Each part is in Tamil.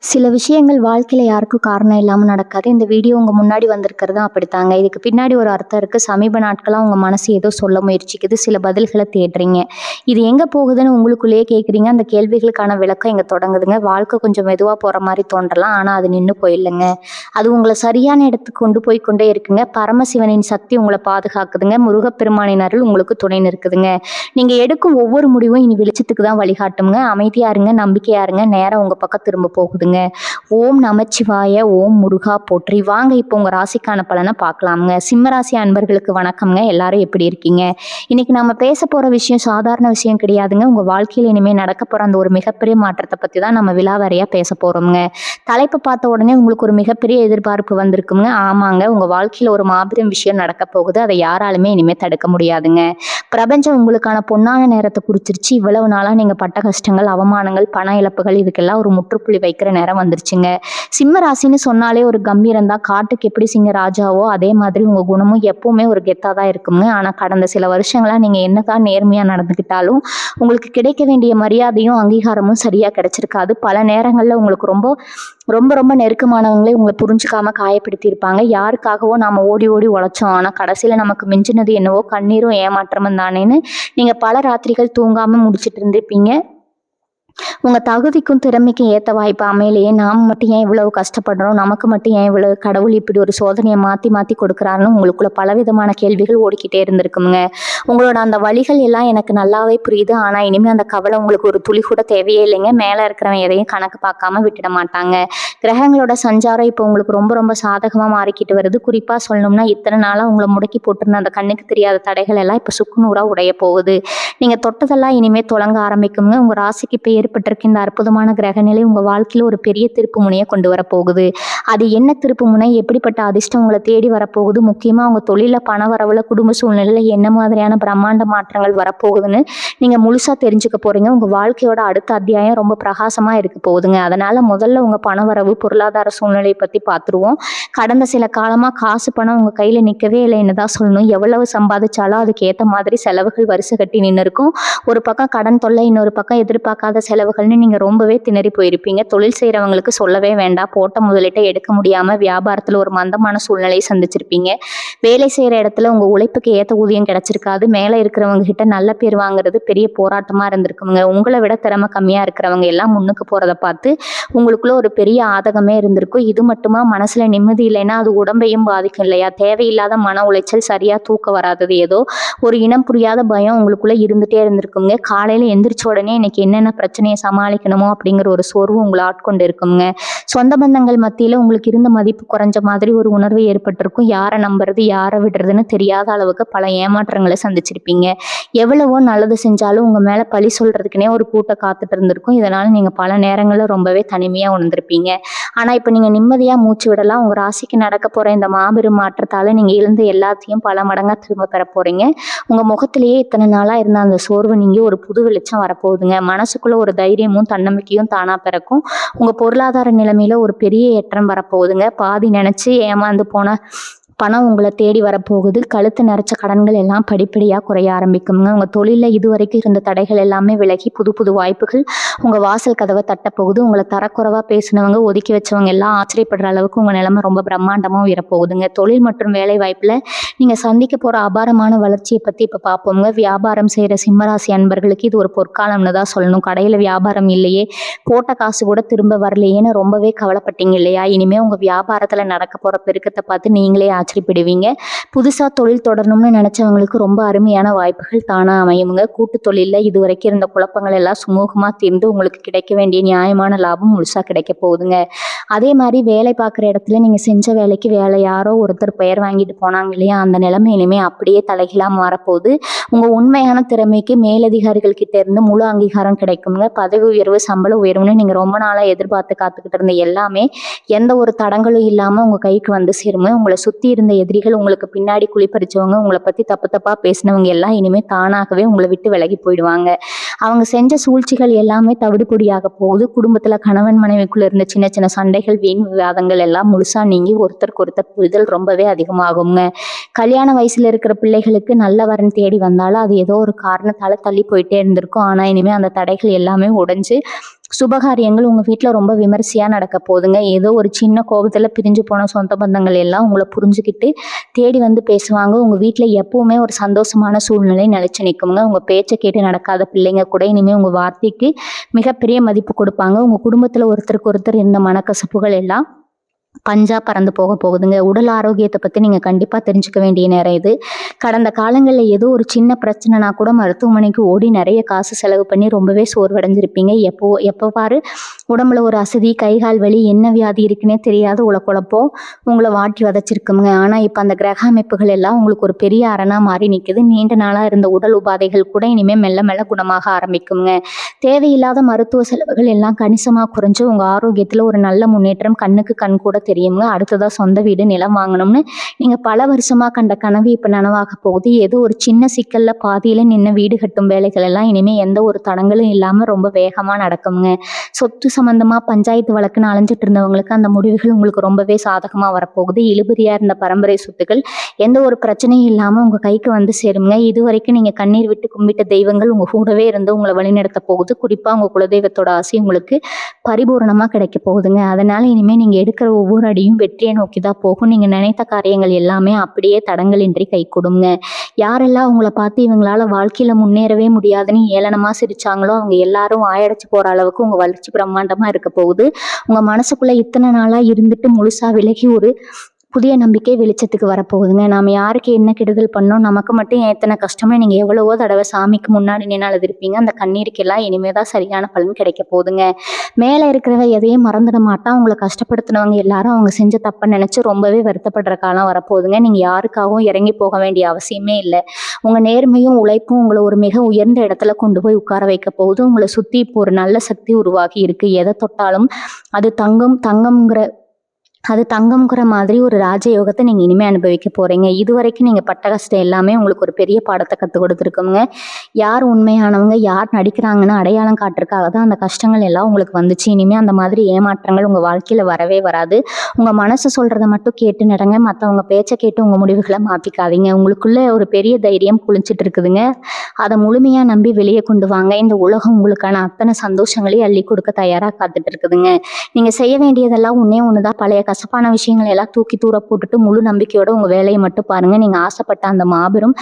சில விஷயங்கள் வாழ்க்கையில யாருக்கும் காரணம் இல்லாம நடக்காது. இந்த வீடியோ உங்க முன்னாடி வந்திருக்கிறதும் அப்படித்தாங்க. இதுக்கு பின்னாடி ஒரு அர்த்தம் இருக்கு. சமீப நாட்களா உங்க மனசு ஏதோ சொல்ல முயற்சிக்குது. சில பதில்கள தேடுறீங்க. இது எங்க போகுதுன்னு உங்களுக்குள்ளேயே கேட்குறீங்க. அந்த கேள்விகளுக்கான விளக்கம் இங்க தொடங்குதுங்க. வாழ்க்கை கொஞ்சம் மெதுவா போற மாரி தோன்றலாம். ஆனா அது நின்னு போயில்லங்க. அது உங்கள சரியான இடத்துக்கு கொண்டு போய் கொண்டே இருக்குங்க. பரமசிவனின் சக்தி உங்கள பாதுகாக்குதுங்க. முருகப்பெருமானின் அருள் உங்களுக்கு துணை நிற்குதுங்க. நீங்க எடுக்கும் ஒவ்வொரு முடிவும் இனி வெளிச்சத்துக்கு தான் வழிகாட்டும்ங்க. அமைதியா இருங்க, நம்பிக்கையா இருங்க. நேரம் உங்க பக்கம் திரும்ப போகுதுங்க. ஓம் நமச்சிவாய, ஓம் முருகா போற்றி. வாங்க இப்போ உங்க ராசிக்கான பலனை பார்க்கலாமுங்க. சிம்ம ராசி அன்பர்களுக்கு வணக்கம்ங்க. எல்லாரும் எப்படி இருக்கீங்க? இன்னைக்கு நம்ம பேச போற விஷயம் சாதாரண விஷயம் கிடையாதுங்க. உங்க வாழ்க்கையில இனிமே நடக்க போற அந்த ஒரு மிகப்பெரிய மாற்றத்தை பத்தி தான் நம்ம விலாவாரியா பேச போறோம்ங்க. தலைப்பு பார்த்த உடனே உங்களுக்கு ஒரு மிகப்பெரிய எதிர்பார்ப்பு வந்திருக்குங்க. ஆமாங்க, உங்க வாழ்க்கையில ஒரு மாபெரும் விஷயம் நடக்க போகுது. அதை யாராலுமே இனிமே தடுக்க முடியாதுங்க. பிரபஞ்சம் உங்களுக்கான பொன்னான நேரத்தை குறிச்சிருச்சு. இவ்வளவு நாளா நீங்க பட்ட கஷ்டங்கள், அவமானங்கள், பண இழப்புகள் இதுக்கெல்லாம் ஒரு முற்றுப்புள்ளி வைக்கிற நேரம் வந்துருச்சுங்க. சிம்ம ராசின்னு சொன்னாலே ஒரு கம்பீரம் தான். காட்டுக்கு எப்படி சிங்க ராஜாவோ அதே மாதிரி உங்க குணமும் எப்பவுமே ஒரு கெத்தா தான் இருக்குங்க. ஆனா கடந்த சில வருஷங்களா நீங்க என்னதான் நேர்மையா நடந்துக்கிட்டாலும் உங்களுக்கு கிடைக்க வேண்டிய மரியாதையும் அங்கீகாரமும் சரியா கிடைச்சிருக்காது. பல நேரங்கள்ல உங்களுக்கு ரொம்ப ரொம்ப ரொம்ப நெருக்கமானவங்களே உங்களை புரிஞ்சுக்காம காயப்படுத்தி இருப்பாங்க. யாருக்காகவோ நாம ஓடி ஓடி உழைச்சோம். ஆனா கடைசியில நமக்கு மிஞ்சினது என்னவோ கண்ணீரும் ஏமாற்றமும் தானேன்னு நீங்க பல ராத்திரிகள் தூங்காம முடிச்சிட்டு இருந்திருப்பீங்க. உங்க தகுதிக்கும் திறமைக்கும் ஏத்த வாய்ப்பு அமையலையே, நாம மட்டும் ஏன் இவ்வளவு கஷ்டப்படுறோம், நமக்கு மட்டும் ஏன் இவ்வளவு கடவுள் இப்படி ஒரு சோதனையை மாத்தி மாத்தி கொடுக்குறாருன்னு உங்களுக்குள்ள பலவிதமான கேள்விகள் ஓடிக்கிட்டே இருந்திருக்குங்க. உங்களோட அந்த வழிகள் எல்லாம் எனக்கு நல்லாவே புரியுது. ஆனா இனிமே அந்த கவலை உங்களுக்கு ஒரு துளி கூட தேவையே இல்லைங்க. மேல இருக்கிறவன் எதையும் கணக்கு பார்க்காம விட்டுட மாட்டாங்க. கிரகங்களோட சஞ்சாரம் இப்போ உங்களுக்கு ரொம்ப ரொம்ப சாதகமா மாறிக்கிட்டு வருது. குறிப்பா சொல்லணும்னா இத்தனை நாளா உங்களை முடக்கி போட்டிருந்த அந்த கண்ணுக்கு தெரியாத தடைகள் எல்லாம் இப்ப சுக்குநூறா உடைய போகுது. நீங்க தொட்டதெல்லாம் இனிமே தொடங்க ஆரம்பிக்குங்க. உங்க ராசிக்கு இப்ப ஏற்பட்டிருக்க இந்த அற்புதமான கிரகநிலை உங்க வாழ்க்கையில ஒரு பெரிய திருப்பு முனையை கொண்டு வர போகுது. அது என்ன திருப்பு முனை, எப்படிப்பட்ட அதிர்ஷ்டம் உங்களை தேடி வரப்போகுது, முக்கியமா உங்க தொழில, பண வரவுல, குடும்ப சூழ்நிலையில என்ன மாதிரியான பிரம்மாண்ட மாற்றங்கள் வரப்போகுதுன்னு நீங்க முழுசா தெரிஞ்சுக்க போறீங்க. உங்க வாழ்க்கையோட அடுத்த அத்தியாயம் ரொம்ப பிரகாசமா இருக்க போகுதுங்க. அதனால முதல்ல உங்க பண வரவு, பொருளாதார சூழ்நிலையை பத்தி பார்த்துருவோம். கடந்த சில காலமா காசு பணம் உங்க கையில நிக்கவே இல்லைன்னு தான் சொல்லணும். எவ்வளவு சம்பாதிச்சாலும் அதுக்கு ஏத்த மாதிரி செலவுகள் வரிசை கட்டி நின்று இருக்கும். ஒரு பக்கம் கடன் தொல்லை, இன்னொரு பக்கம் எதிர்பார்க்காத செலவுகள்னு நீங்க ரொம்பவே திணறி போயிருப்பீங்க. தொழில் செய்யறவங்களுக்கு சொல்லவே வேண்டாம். போட்ட முதலீட்டை எடுக்க முடியாம வியாபாரத்துல ஒரு மந்தமான சூழ்நிலையை சந்திச்சிருப்பீங்க. வேலை செய்யற இடத்துல உங்க உழைப்புக்கு ஏத்த ஊதியம் கிடைச்சிருக்காது. மேல இருக்கிறவங்க கிட்ட நல்ல பேர் வாங்குறது பெரிய போராட்டமா இருந்திருக்குங்க. உங்களை விட திறமை கம்மியா இருக்கிறவங்க எல்லாம் முன்னுக்கு போறதை பார்த்து உங்களுக்குள்ள ஒரு பெரிய ஆதகமே இருந்திருக்கும். இது மட்டுமா, மனசுல நிம்மதி இல்லைன்னா அது உடம்பையும் பாதிக்கும் இல்லையா? தேவையில்லாத மன உளைச்சல், சரியா தூக்கம் வராதது, ஏதோ ஒரு இனம் புரியாத பயம் உங்களுக்குள்ள இருந்துட்டே இருந்திருக்குங்க. காலையில எந்திரிச்ச உடனே இன்னைக்கு என்னென்ன பிரச்சனையை சமாளிக்கணுமோ அப்படிங்கிற ஒரு சோர்வு உங்களை ஆட்கொண்டு இருக்குங்க. சொந்த பந்தங்கள் மத்தியில உங்களுக்கு இருந்த மதிப்பு குறைஞ்ச மாதிரி ஒரு உணர்வு ஏற்பட்டிருக்கும். யாரை நம்புறது, யாரை விடுறதுன்னு தெரியாத அளவுக்கு பல ஏமாற்றங்களை சந்திச்சிருப்பீங்க. எவ்வளவோ நல்லது செஞ்சாலும் உங்க மேல பழி சொல்றதுக்குனே ஒரு கூட்டம் காத்துட்டு இருந்திருக்கும். இதனால நீங்க பல நேரங்கள்ல ரொம்பவே தனிமையா உணர்ந்திருப்பீங்க. ஆனா இப்ப நீங்க நிம்மதியா மூச்சு விடலாம். உங்க ராசிக்கு நடக்க போற இந்த மாபெரும் மாற்றத்தால நீங்க இழந்த எல்லாத்தையும் பல மடங்கா திரும்ப பெற போறீங்க. உங்க முகத்திலேயே இத்தனை நாளா இருந்த அந்த சோர்வு நீங்க ஒரு புது வெளிச்சம் வரப்போகுதுங்க. மனசுக்குள்ள ஒரு தைரியமும் தன்னம்பிக்கையும் தானா பிறக்கும். உங்க பொருளாதார நிலைமையில ஒரு பெரிய ஏற்றம் வரப்போகுதுங்க. பாதி நினைச்சு ஏமாந்து போன பணம் உங்களை தேடி வரப்போகுது. கழுத்து நிறைச்ச கடன்கள் எல்லாம் படிப்படியாக குறைய ஆரம்பிக்குங்க. உங்கள் தொழிலில் இதுவரைக்கும் இருந்த தடைகள் எல்லாமே விலகி புது புது வாய்ப்புகள் உங்கள் வாசல் கதவை தட்டப்போகுது. உங்களை தரக்குறைவாக பேசினவங்க, ஒதுக்கி வச்சவங்க எல்லாம் ஆச்சரியப்படுற அளவுக்கு உங்கள் நிலைமை ரொம்ப பிரம்மாண்டமாக உயரப்போகுதுங்க. தொழில் மற்றும் வேலை வாய்ப்பில் நீங்கள் சந்திக்க போகிற அபாரமான வளர்ச்சியை பற்றி இப்போ பார்ப்போங்க. வியாபாரம் செய்கிற சிம்மராசி அன்பர்களுக்கு இது ஒரு பொற்காலம்னு தான் சொல்லணும். கடையில் வியாபாரம் இல்லையே, போட்ட காசு கூட திரும்ப வரலையேன்னு ரொம்பவே கவலைப்பட்டீங்க இல்லையா? இனிமேல் உங்கள் வியாபாரத்தில் நடக்க போகிற பெருக்கத்தை பார்த்து நீங்களே ஆச்சரியப்படுவீங்க. புதுசாக தொழில் தொடரணும்னு நினச்சவங்களுக்கு ரொம்ப அருமையான வாய்ப்புகள் தானாக அமையுங்க. கூட்டு தொழிலில் இதுவரைக்கும் இருந்த குழப்பங்கள் எல்லாம் சுமூகமாக தீர்ந்து உங்களுக்கு கிடைக்க வேண்டிய நியாயமான லாபம் முழுசாக கிடைக்க போகுதுங்க. அதே மாதிரி வேலை பார்க்குற இடத்துல நீங்கள் செஞ்ச வேலைக்கு வேலை யாரோ ஒருத்தர் பெயர் வாங்கிட்டு போனாங்க இல்லையா, அந்த நிலைமை இனிமேல் அப்படியே தலைகீழாக மாறப்போகுது. உங்கள் உண்மையான திறமைக்கு மேலதிகாரிகள் கிட்ட இருந்து முழு அங்கீகாரம் கிடைக்குங்க. பதவி உயர்வு, சம்பள உயர்வுன்னு நீங்கள் ரொம்ப நாளாக எதிர்பார்த்து காத்துக்கிட்டு இருந்த எல்லாமே எந்த ஒரு தடங்களும் இல்லாமல் உங்கள் கைக்கு வந்து சேருங்க. உங்களை சுற்றி இருந்த எதிரிகள், உங்களுக்கு பின்னாடி குளிப்பறிச்சவங்க, உங்களை பற்றி தப்பு தப்பாக பேசினவங்க எல்லாம் இனிமேல் தானாகவே உங்களை விட்டு விலகி போயிடுவாங்க. அவங்க செஞ்ச சூழ்ச்சிகள் எல்லாமே தவிடுபொடியாக போகுது. குடும்பத்தில் கணவன் மனைவிக்குள்ள இருந்த சின்ன சின்ன சண்டைகள், வீண் விவாதங்கள் எல்லாம் முழுசா நீங்கி ஒருத்தருக்கு ஒருத்தர் புரிதல் ரொம்பவே அதிகமாகுங்க. கல்யாண வயசுல இருக்கிற பிள்ளைகளுக்கு நல்ல வரன் தேடி வந்தாலும் அது ஏதோ ஒரு காரணத்தால தள்ளி போயிட்டே இருந்திருக்கும். ஆனா இனிமே அந்த தடைகள் எல்லாமே உடைஞ்சு சுபகாரியங்கள் உங்கள் வீட்டில் ரொம்ப விமரிசையாக நடக்க போகுதுங்க. ஏதோ ஒரு சின்ன கோபத்தில் பிரிஞ்சு போன சொந்த பந்தங்கள் எல்லாம் உங்களை புரிஞ்சுக்கிட்டு தேடி வந்து பேசுவாங்க. உங்கள் வீட்டில் எப்போவுமே ஒரு சந்தோஷமான சூழ்நிலை நிலைச்சு நிற்குங்க. உங்கள் பேச்சை கேட்டு நடக்காத பிள்ளைங்க கூட இனிமேல் உங்கள் வார்த்தைக்கு மிகப்பெரிய மதிப்பு கொடுப்பாங்க. உங்கள் குடும்பத்தில் ஒருத்தருக்கு ஒருத்தர் இருந்த மனக்கசப்புகள் எல்லாம் பஞ்சா பறந்து போக போகுதுங்க. உடல் ஆரோக்கியத்தை பற்றி நீங்கள் கண்டிப்பாக தெரிஞ்சுக்க வேண்டிய நேரம் இது. கடந்த காலங்களில் ஏதோ ஒரு சின்ன பிரச்சனைனா கூட மருத்துவமனைக்கு ஓடி நிறைய காசு செலவு பண்ணி ரொம்பவே சோர்வடைஞ்சிருப்பீங்க. எப்போ பாரு உடம்புல ஒரு அசதி, கைகால் வலி, என்ன வியாதி இருக்குன்னே தெரியாத குழப்பம் உங்களை வாட்டி வதைச்சிருக்குங்க. ஆனால் இப்போ அந்த கிரக அமைப்புகள் எல்லாம் உங்களுக்கு ஒரு பெரிய அரணாக மாறி நிற்குது. நீண்ட நாளாக இருந்த உடல் உபாதைகள் கூட இனிமேல் மெல்ல மெல்ல குணமாக ஆரம்பிக்குங்க. தேவையில்லாத மருத்துவ செலவுகள் எல்லாம் கணிசமாக குறைஞ்சு உங்கள் ஆரோக்கியத்தில் ஒரு நல்ல முன்னேற்றம் கண்ணுக்கு கண் கூட தெரியுங்க. அடுத்ததாக சொந்த வீடு, நிலம் வாங்கணும்னு நீங்கள் பல வருஷமாக கண்ட கனவு இப்போ நனவாக போகுது. ஏதோ ஒரு சின்ன சிக்கலில் பாதியில் நின்று வீடு கட்டும் வேலைகள் எல்லாம் இனிமேல் எந்த ஒரு தடங்களும் இல்லாமல் ரொம்ப வேகமாக நடக்குங்க. சொத்து சம்மந்தமாக பஞ்சாயத்து வழக்குன்னு அலைஞ்சிட்டு இருந்தவங்களுக்கு அந்த முடிவுகள் உங்களுக்கு ரொம்பவே சாதகமாக வரப்போகுது. இழுபறியாக இருந்த பரம்பரை சொத்துக்கள் எந்த ஒரு பிரச்சனையும் இல்லாமல் உங்கள் கைக்கு வந்து சேருங்க. இது வரைக்கும் நீங்கள் கண்ணீர் விட்டு கும்பிட்ட தெய்வங்கள் உங்கள் கூடவே இருந்து உங்களை வழிநடத்த போகுது. குறிப்பாக உங்கள் குலதெய்வத்தோட ஆசை உங்களுக்கு பரிபூர்ணமாக கிடைக்க போகுதுங்க. அதனால் இனிமேல் நீங்கள் எடுக்கிற ஒவ்வொரு அடியும் வெற்றியை நோக்கி தான் போகும். நீங்கள் நினைத்த காரியங்கள் எல்லாமே அப்படியே தடங்களின்றி கை கொடுங்க. யாரெல்லாம் உங்களை பார்த்து இவங்களால வாழ்க்கையில் முன்னேறவே முடியாதுன்னு ஏளனமாக சிரிச்சாங்களோ அவங்க எல்லாரும் வாயடைச்சு போகிற அளவுக்கு உங்கள் வளர்ச்சி பிரம்மாண்டமாக இருக்க போகுது. உங்கள் மனசுக்குள்ளே இத்தனை நாளாக இருந்துட்டு முழுசாக விலகி ஒரு புதிய நம்பிக்கை வெளிச்சத்துக்கு வரப்போகுதுங்க. நாம் யாருக்கு என்ன கெடுதல் பண்ணோம், நமக்கு மட்டும் எத்தனை கஷ்டமே நீங்கள் எவ்வளவோ தடவை சாமிக்கு முன்னாடி நின்று அழுதுருப்பீங்க. அந்த கண்ணீருக்கெல்லாம் இனிமே தான் சரியான பலன் கிடைக்க போகுதுங்க. மேலே இருக்கிறவ எதையும் மறந்துட மாட்டான். உங்களை கஷ்டப்படுத்தினவங்க எல்லாரும் அவங்க செஞ்ச தப்பை நினச்சி ரொம்பவே வருத்தப்படுற காலம் வரப்போகுதுங்க. நீங்கள் யாருக்காகவும் இறங்கி போக வேண்டிய அவசியமே இல்லை. உங்கள் நேர்மையும் உழைப்பும் உங்களை ஒரு மிக உயர்ந்த இடத்துல கொண்டு போய் உட்கார வைக்க போகுது. உங்களை சுற்றி இப்போ ஒரு நல்ல சக்தி உருவாகி இருக்குது. எதை தொட்டாலும் அது தங்கம்ங்கிற மாதிரி ஒரு ராஜயோகத்தை நீங்கள் இனிமேல் அனுபவிக்க போகிறீங்க. இது வரைக்கும் நீங்கள் பட்ட கஷ்டம் எல்லாமே உங்களுக்கு ஒரு பெரிய பாடத்தை கற்றுக் கொடுத்துருக்குங்க. யார் உண்மையானவங்க, யார் நடிக்கிறாங்கன்னு அடையாளம் காட்டுறதுக்காக தான் அந்த கஷ்டங்கள் எல்லாம் உங்களுக்கு வந்துச்சு. இனிமேல் அந்த மாதிரி ஏமாற்றங்கள் உங்கள் வாழ்க்கையில் வரவே வராது. உங்கள் மனசு சொல்கிறத மட்டும் கேட்டு நடங்க. மற்றவங்க பேச்சை கேட்டு உங்கள் முடிவுகளை மாற்றிக்காதீங்க. உங்களுக்குள்ளே ஒரு பெரிய தைரியம் குளிச்சுட்டு இருக்குதுங்க. அதை முழுமையாக நம்பி வெளியே கொண்டு வாங்க. இந்த உலகம் உங்களுக்கான அத்தனை சந்தோஷங்களையும் அள்ளி கொடுக்க தயாராக காத்துட்டு இருக்குதுங்க. நீங்கள் செய்ய வேண்டியதெல்லாம் ஒன்று தான். பழைய கசப்பான விஷயங்களை எல்லாம் தூக்கி தூர போட்டுட்டு முழு நம்பிக்கையோட உங்கள் வேலையை மட்டும் பாருங்கள். நீங்கள் ஆசைப்பட்ட அந்த மாபெரும்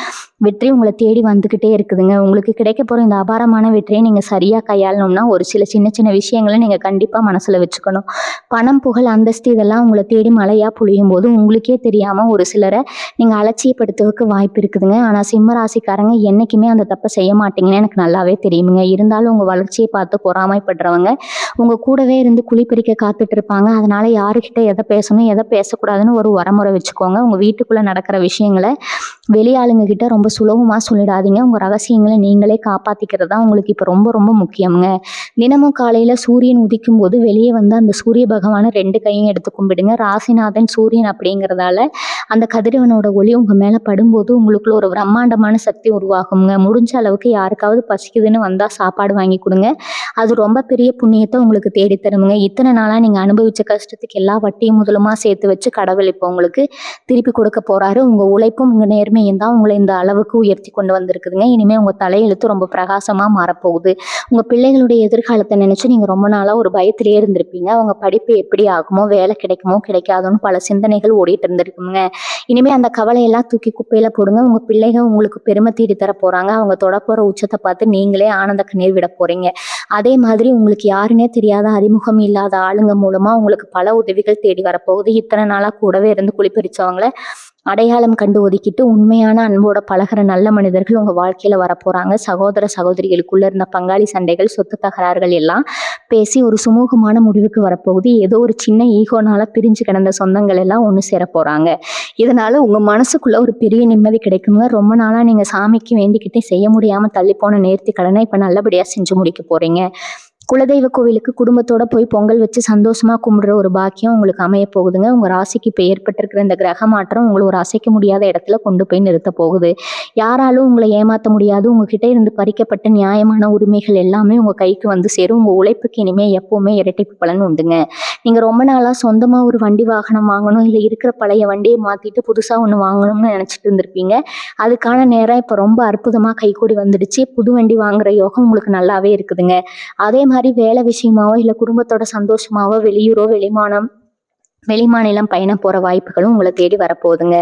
வெற்றி உங்களை தேடி வந்துக்கிட்டே இருக்குதுங்க. உங்களுக்கு கிடைக்க போகிற இந்த அபாரமான வெற்றியை நீங்கள் சரியாக கையாளணும்னா ஒரு சின்ன சின்ன விஷயங்களை நீங்கள் கண்டிப்பாக மனசில் வச்சுக்கணும். பணம், புகழ், அந்தஸ்து இதெல்லாம் உங்களை தேடி மழையாக பொழியும் போது உங்களுக்கே தெரியாமல் ஒரு சிலரை நீங்கள் அலட்சியப்படுத்துவதற்கு வாய்ப்பு இருக்குதுங்க. ஆனால் சிம்ம ராசிக்காரங்க என்றைக்குமே அந்த தப்பை செய்ய மாட்டீங்கன்னு எனக்கு நல்லாவே தெரியுங்க. இருந்தாலும் உங்கள் வளர்ச்சியை பார்த்து பொறாமைப்படுறவங்க உங்கள் கூடவே இருந்து குழிப்பறிக்க காத்துட்டு இருப்பாங்க. அதனால் யாருக்கிட்ட எதை பேசணும் எதை பேசக்கூடாதுன்னு ஒரு வரமுறை வச்சுக்கோங்க. உங்கள் வீட்டுக்குள்ளே நடக்கிற விஷயங்களை வெளியாளுங்க கிட்ட ரொம்ப சுலபமாக சொல்லிடாதீங்க. உங்கள் ரகசியங்களை நீங்களே காப்பாற்றிக்கிறது தான் உங்களுக்கு இப்போ ரொம்ப ரொம்ப முக்கியங்க. தினமும் காலையில் சூரியன் உதிக்கும் போது வெளியே வந்து அந்த சூரிய பகவானை 2 கையும் எடுத்து கும்பிடுங்க. ராசிநாதன் சூரியன் அப்படிங்கிறதால அந்த கதிரவனோட ஒளி உங்கள் மேலே படும்போது உங்களுக்குள்ள ஒரு பிரம்மாண்டமான சக்தி உருவாகுங்க. முடிஞ்ச அளவுக்கு யாருக்காவது பசிக்குதுன்னு வந்தால் சாப்பாடு வாங்கி கொடுங்க. அது ரொம்ப பெரிய புண்ணியத்தை உங்களுக்கு தேடி தருமுங்க. இத்தனை நாளாக நீங்கள் அனுபவித்த கஷ்டத்துக்கு எல்லா வட்டியும் முதலுமாக சேர்த்து வச்சு கடவுள் இப்போ உங்களுக்கு திருப்பி கொடுக்க போகிறாரு. உங்கள் உழைப்பும் உங்கள் நேர்மையும் தான் உங்களை இந்த அளவுக்கு உயர்த்தி கொண்டு வந்திருக்குதுங்க. இனிமேல் உங்கள் தலையெழுத்து ரொம்ப பிரகாசமாக மாறப்போகுது. உங்கள் பிள்ளைகளுடைய எதிர்காலத்தை நினச்சி நீங்கள் ரொம்ப நாளாக ஒரு பயத்திலே இருந்திருப்பீங்க. அவங்க படிப்பு எப்படி ஆகுமோ, வேலை கிடைக்குமோ கிடைக்காதோன்னு பல சிந்தனைகள் ஓடிட்டு இருந்திருக்குங்க. இனிமேல் அந்த கவலையெல்லாம் தூக்கி குப்பையில் போடுங்க. உங்கள் பிள்ளைகள் உங்களுக்கு பெருமை தேடி தர போகிறாங்க. அவங்க தொடப்போகிற உச்சத்தை பார்த்து நீங்களே ஆனந்த கண்ணீர் விட போகிறீங்க. அதே மாதிரி உங்களுக்கு யாருன்னே தெரியாத, அறிமுகம் இல்லாத ஆளுங்க மூலமாக உங்களுக்கு பல உதவிகள் தேடி வரப்போகுது. இத்தனை நாளாக கூடவே இருந்து குளிப்பறிச்சவங்கள அடையாளம் கண்டு ஒதுக்கிட்டு உண்மையான அன்போட பழகிற நல்ல மனிதர்கள் உங்கள் வாழ்க்கையில் வரப்போகிறாங்க. சகோதர சகோதரிகளுக்குள்ளே இருந்த பங்காளி சண்டைகள், சொத்து தகராறுகள் எல்லாம் பேசி ஒரு சுமூகமான முடிவுக்கு வரப்போகுது. ஏதோ ஒரு சின்ன ஈகோனால பிரிஞ்சு கிடந்த சொந்தங்கள் எல்லாம் ஒன்று சேர போகிறாங்க. இதனால் உங்கள் மனசுக்குள்ளே ஒரு பெரிய நிம்மதி கிடைக்குங்க. ரொம்ப நாளாக நீங்கள் சாமிக்கு வேண்டிக்கிட்டே செய்ய முடியாமல் தள்ளி போன நேர்த்தி கடனை இப்போ நல்லபடியாக செஞ்சு முடிக்க போகிறீங்க. குலதெய்வ கோவிலுக்கு குடும்பத்தோட போய் பொங்கல் வச்சு சந்தோஷமாக கும்பிடுற ஒரு பாக்கியம் உங்களுக்கு அமைய போகுதுங்க. உங்கள் ராசிக்கு இப்போ ஏற்பட்டிருக்கிற இந்த கிரக மாற்றம் உங்களை ஒரு அசைக்க முடியாத இடத்துல கொண்டு போய் நிறுத்த போகுது. யாராலும் உங்களை ஏமாற்ற முடியாது. உங்ககிட்ட இருந்து பறிக்கப்பட்ட நியாயமான உரிமைகள் எல்லாமே உங்கள் கைக்கு வந்து சேரும். உங்கள் உழைப்புக்கு இனிமேல் எப்போவுமே இரட்டிப்பு பலன் உண்டுங்க. நீங்கள் ரொம்ப நாளாக சொந்தமாக ஒரு வண்டி வாகனம் வாங்கணும், இல்லை இருக்கிற பழைய வண்டியை மாற்றிட்டு புதுசாக ஒன்று வாங்கணும்னு நினச்சிட்டு இருந்திருப்பீங்க. அதுக்கான நேரம் இப்போ ரொம்ப அற்புதமாக கைகூடி வந்துடுச்சு. புது வண்டி வாங்குற யோகம் உங்களுக்கு நல்லாவே இருக்குதுங்க. அதே மாதிரி வேலை விஷயமாவோ இல்லை குடும்பத்தோட சந்தோஷமாவோ வெளியூரோ வெளிமாநிலம் பயணம் போகிற வாய்ப்புகளும் உங்களை தேடி வரப்போகுதுங்க.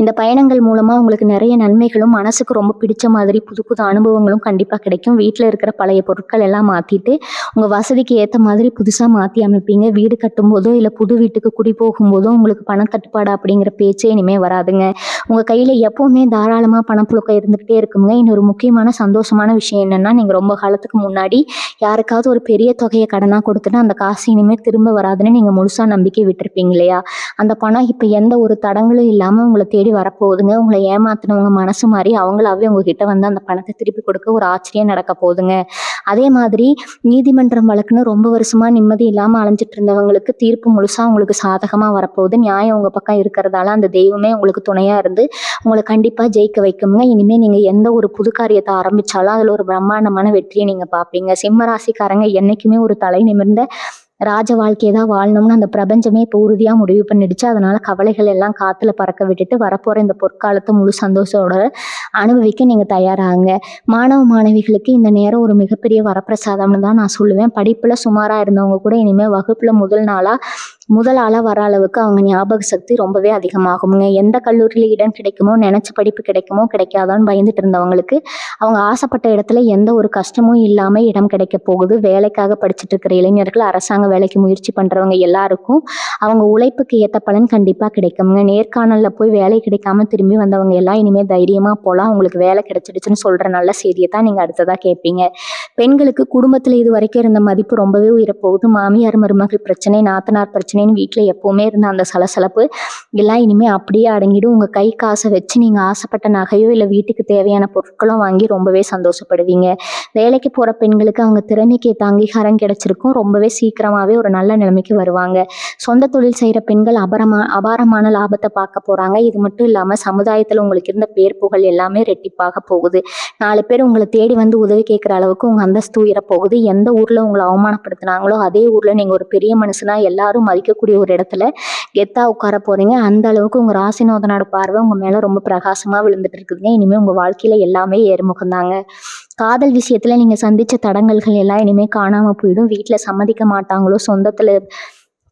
இந்த பயணங்கள் மூலமாக உங்களுக்கு நிறைய நன்மைகளும் மனசுக்கு ரொம்ப பிடிச்ச மாதிரி புது புது அனுபவங்களும் கண்டிப்பாக கிடைக்கும். வீட்டில் இருக்கிற பழைய பொருட்கள் எல்லாம் மாற்றிட்டு உங்கள் வசதிக்கு ஏற்ற மாதிரி புதுசாக மாற்றி அமைப்பீங்க. வீடு கட்டும்போதோ இல்லை புது வீட்டுக்கு குடி போகும்போதோ உங்களுக்கு பணத்தட்டுப்பாடு அப்படிங்கிற பேச்சே இனிமேல் வராதுங்க. உங்கள் கையில் எப்போவுமே தாராளமாக பணப்புழக்கம் இருந்துகிட்டே இருக்குங்க. இன்னொரு முக்கியமான சந்தோஷமான விஷயம் என்னென்னா, நீங்கள் ரொம்ப காலத்துக்கு முன்னாடி யாருக்காவது ஒரு பெரிய தொகையை கடனாக கொடுத்துட்டு அந்த காசு இனிமேல் திரும்ப வராதுன்னு நீங்கள் முழுசாக நம்பிக்கை விட்டுருப்பீங்க இல்லையா? அந்த பணம் இப்போ எந்த ஒரு தடங்களும் இல்லாமல் உங்களை தேடி வரப்போகுதுங்க. உங்களை ஏமாத்தினவங்க மனசு மாதிரி அவங்களாவே உங்ககிட்ட வந்து அந்த பணத்தை திருப்பி கொடுக்க ஒரு ஆச்சரியம் நடக்க போகுதுங்க. அதே மாதிரி நீதிமன்றம் வழக்குன்னு ரொம்ப வருஷமா நிம்மதி இல்லாமல் அலைஞ்சிட்டு இருந்தவங்களுக்கு தீர்ப்பு முழுசா உங்களுக்கு சாதகமாக வரப்போகுது. நியாயம் உங்கள் பக்கம் இருக்கிறதால அந்த தெய்வமே உங்களுக்கு துணையாக இருந்து உங்களை கண்டிப்பாக ஜெயிக்க வைக்குங்க. இனிமேல் நீங்கள் எந்த ஒரு புது காரியத்தை ஆரம்பித்தாலும் அதில் ஒரு பிரம்மாண்டமான வெற்றியை நீங்கள் பார்ப்பீங்க. சிம்ம ராசிக்காரங்க என்றைக்குமே ஒரு தலை நிமிர்ந்த ராஜ வாழ்க்கையை தான் வாழணும்னு அந்த பிரபஞ்சமே இப்போ உறுதியாக முடிவு பண்ணிடுச்சு. அதனால கவலைகள் எல்லாம் காற்றுல பறக்க விட்டுட்டு வரப்போகிற இந்த பொற்காலத்தை முழு சந்தோஷத்தோட அனுபவிக்க நீங்கள் தயாராகுங்க. மாணவிகளுக்கு இந்த நேரம் ஒரு மிகப்பெரிய வரப்பிரசாதம்னு தான் நான் சொல்லுவேன். படிப்பில் சுமாராக இருந்தவங்க கூட இனிமேல் வகுப்பில் முதல் ஆளாக வர அளவுக்கு அவங்க ஞாபக சக்தி ரொம்பவே அதிகமாகுங்க. எந்த கல்லூரியில் இடம் கிடைக்குமோ, நினச்ச படிப்பு கிடைக்குமோ கிடைக்காதான்னு பயந்துட்டு இருந்தவங்களுக்கு அவங்க ஆசைப்பட்ட இடத்துல எந்த ஒரு கஷ்டமும் இல்லாமல் இடம் கிடைக்க போகுது. வேலைக்காக படிச்சுட்டு இருக்கிற இளைஞர்கள், அரசாங்க வேலைக்கு முயற்சி பண்ணுறவங்க எல்லாருக்கும் அவங்க உழைப்புக்கு ஏற்ற பலன் கண்டிப்பாக கிடைக்குங்க. நேர்காணலில் போய் வேலை கிடைக்காம திரும்பி வந்தவங்க எல்லாம் இனிமேல் தைரியமாக போகலாம். உங்களுக்கு வேலை கிடைச்சிடுச்சுன்னு சொல்கிற நல்ல செய்தியை தான் நீங்கள் அடுத்ததாக கேட்பீங்க. பெண்களுக்கு குடும்பத்தில் இது வரைக்கும் இருந்த மதிப்பு ரொம்பவே உயரப்போகுது. மாமியார் மருமகள் பிரச்சனை, நாத்தனார் பிரச்சனைன்னு வீட்டில் எப்போவுமே இருந்த அந்த சலசலப்பு எல்லாம் இனிமேல் அப்படியே அடங்கிடும். உங்கள் கை காசை வச்சு நீங்கள் ஆசைப்பட்ட நகையோ இல்லை வீட்டுக்கு தேவையான பொருட்களும் வாங்கி ரொம்பவே சந்தோஷப்படுவீங்க. வேலைக்கு போகிற பெண்களுக்கு அவங்க திறமைக்கு ஏற்ற அங்கீகாரம் கிடைச்சிருக்கும். ரொம்பவே சீக்கிரமாகவே ஒரு நல்ல நிலைமைக்கு வருவாங்க. சொந்த தொழில் செய்கிற பெண்கள் அபாரமான லாபத்தை பார்க்க போகிறாங்க. இது மட்டும் இல்லாமல் சமுதாயத்தில் உங்களுக்கு இருந்த பேர் புகழ் எல்லாமே ரெட்டிப்பாக போகுது. 4 பேர் உங்களை தேடி வந்து உதவி கேட்குற அளவுக்கு உங்கள் அந்தஸ்து உயரப்போகுது. எந்த ஊரில் உங்களை அவமானப்படுத்தினாங்களோ அதே ஊரில் நீங்கள் ஒரு பெரிய மனுஷனாக எல்லாரும் மதிக்கக்கூடிய ஒரு இடத்துல கெத்தா உட்கார போகிறீங்க. அந்த அளவுக்கு உங்கள் ராசிநாதனோட பார்வை உங்கள் மேலே ரொம்ப பிரகாசமாக விழுந்துட்டு இருக்குதுங்க. இனிமேல் உங்கள் வாழ்க்கையில் எல்லாமே ஏறுமுகம்தாங்க. காதல் விஷயத்தில் நீங்கள் சந்தித்த தடங்கல்கள் எல்லாம் இனிமேல் காணாமல் போயிடும். வீட்டில் சம்மதிக்க மாட்டாங்களோ, சொந்தத்தில்